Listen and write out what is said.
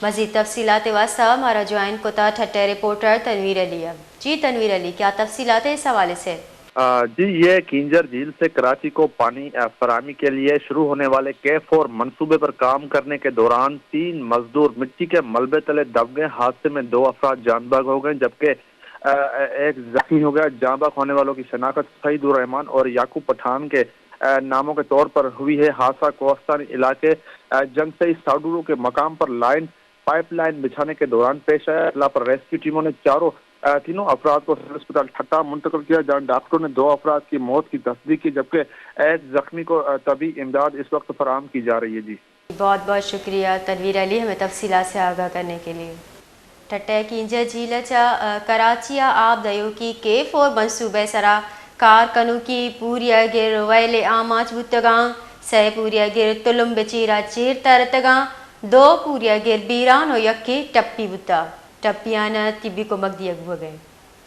مزید تفصیلات واسطہ ہمارا جوائن کوتا ٹھٹے رپورٹر تنویر علی ہے۔ جی تنویر علی، کیا تفصیلات ہیں اس حوالے سے؟ جی، یہ کینجر جھیل سے کراچی کو پانی فراہمی کے لیے شروع ہونے والے K4 منصوبے پر کام کرنے کے دوران 3 مزدور مٹی کے ملبے تلے دب گئے۔ حادثے میں 2 افراد جان بحق ہو گئے جبکہ ایک زخمی ہو گیا۔ جان بحق ہونے والوں کی شناخت سعید الرحمان اور یعقوب پٹھان کے ناموں کے طور پر ہوئی ہے۔ حادثہ کوہستانی علاقے جنگسئی ساڈورو کے مقام پر پائپ لائن بچھانے کے دوران پیش آیا۔ اطلاع پر ریسکیو ٹیموں نے تینوں افراد کو سول اسپتال ٹھٹہ منتقل کیا، جہاں ڈاکٹروں نے 2 افراد کی موت کی تصدیق کی جبکہ ایک زخمی کو طبی امداد اس وقت فراہم کی جا رہی ہے۔ جی بہت بہت شکریہ تنویر علی، ہمیں تفصیلات سے آگاہ کرنے کے لیے۔ ٹھٹے کینجر جھیل کراچی آب دیو کی K4 منصوبے سرا کار کنو کی پوریا گر ویلے آماچ بتگاں سہ پوریا گر تلم بچیرا چیر ترتگاں 2 پوریا گر بیران و یکی ٹپی بتا ٹپیانا طبی کو مگدی اگو گئے۔